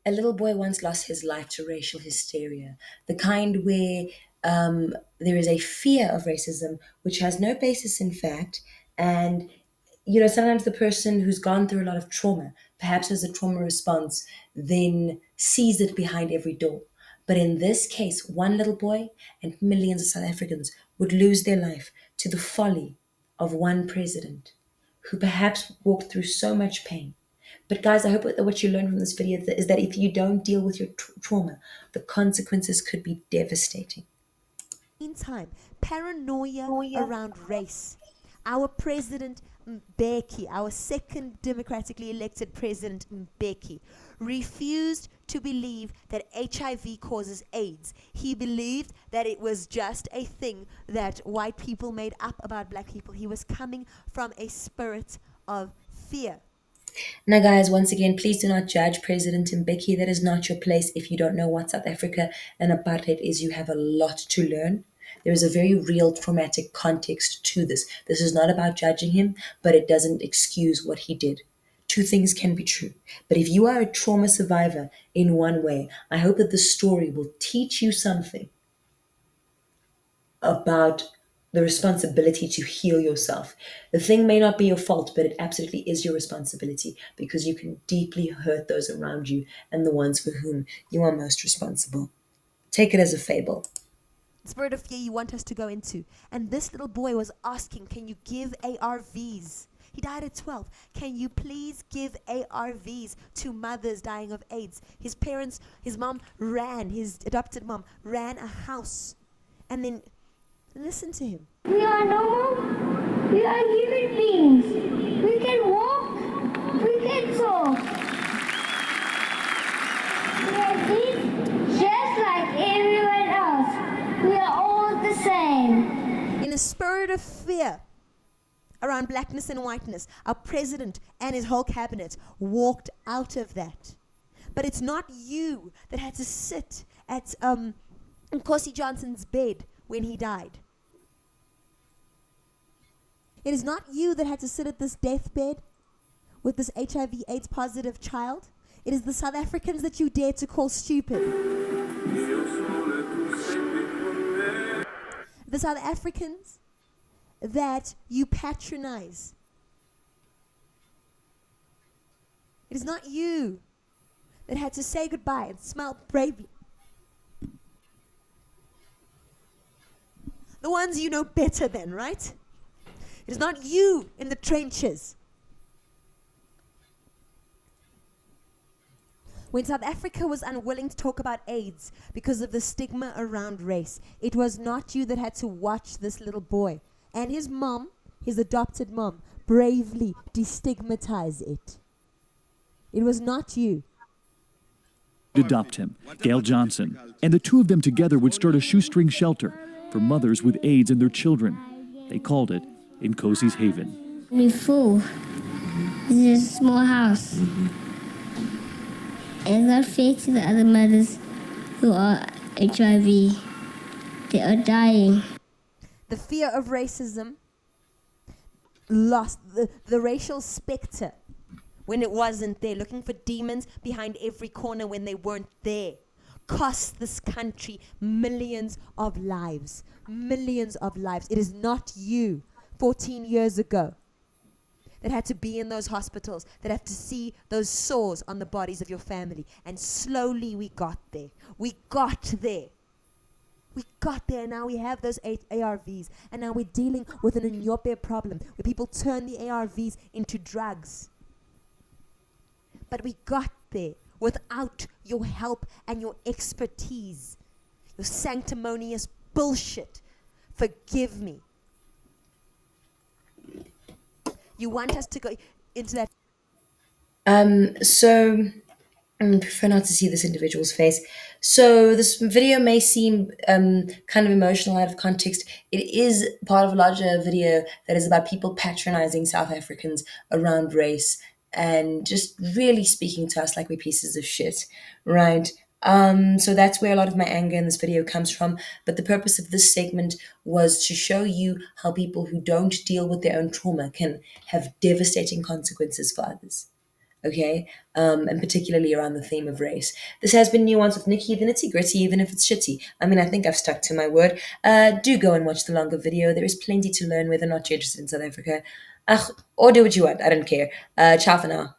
a little boy once lost his life to racial hysteria, the kind where there is a fear of racism which has no basis in fact. And, sometimes the person who's gone through a lot of trauma, perhaps as a trauma response, then sees it behind every door. But in this case, one little boy and millions of South Africans would lose their life to the folly of one president who perhaps walked through so much pain. But guys, I hope that what you learned from this video is that if you don't deal with your trauma, the consequences could be devastating. Meantime, paranoia around race. Our president Mbeki, our second democratically elected president Mbeki, refused to believe that HIV causes AIDS. He believed that it was just a thing that white people made up about black people. He was coming from a spirit of fear. Now, guys, once again, please do not judge President Mbeki. That is not your place. If you don't know what South Africa and apartheid is, you have a lot to learn. There is a very real traumatic context to this. This is not about judging him, but it doesn't excuse what he did. Two things can be true. But if you are a trauma survivor in one way, I hope that this story will teach you something about the responsibility to heal yourself. The thing may not be your fault, but it absolutely is your responsibility because you can deeply hurt those around you and the ones for whom you are most responsible. Take it as a fable. Spirit of fear you want us to go into. And this little boy was asking, can you give ARVs? He died at 12. Can you please give ARVs to mothers dying of AIDS? His parents, his adopted mom, ran a house. And then, listen to him. We are normal. We are human beings. We can walk. We can talk. We are deep, just like everyone else. We are all the same. In a spirit of fear around blackness and whiteness, our president and his whole cabinet walked out of that. But it's not you that had to sit at Nkosi Johnson's bed when he died. It is not you that had to sit at this deathbed with this HIV AIDS positive child. It is the South Africans that you dare to call stupid. The South Africans that you patronize. It is not you that had to say goodbye and smile bravely. The ones you know better than, right? It is not you in the trenches. When South Africa was unwilling to talk about AIDS because of the stigma around race, it was not you that had to watch this little boy and his mom, his adopted mom, bravely destigmatize it. It was not you. Adopt him, Gail Johnson, and the two of them together would start a shoestring shelter for mothers with AIDS and their children. They called it Nkosi's Haven. Before, this is a small house. It's not fair to the other mothers who are HIV. They are dying. The fear of racism lost the racial specter when it wasn't there, looking for demons behind every corner when they weren't there, cost this country millions of lives. Millions of lives. It is not you 14 years ago that had to be in those hospitals, that have to see those sores on the bodies of your family. And slowly we got there. We got there. We got there, and now we have those ARVs. And now we're dealing with an Nyope problem where people turn the ARVs into drugs. But we got there without your help and your expertise. Your sanctimonious bullshit. Forgive me. You want us to go into that? So I prefer not to see this individual's face. So this video may seem kind of emotional out of context. It is part of a larger video that is about people patronizing South Africans around race and just really speaking to us like we're pieces of shit, right? So that's where a lot of my anger in this video comes from. But the purpose of this segment was to show you how people who don't deal with their own trauma can have devastating consequences for others. okay? And particularly around the theme of race. This has been Nuance with Nikki, the nitty gritty, even if it's shitty. I mean, I think I've stuck to my word. Do go and watch the longer video. There is plenty to learn whether or not you're interested in South Africa. Or do what you want. I don't care. Ciao for now.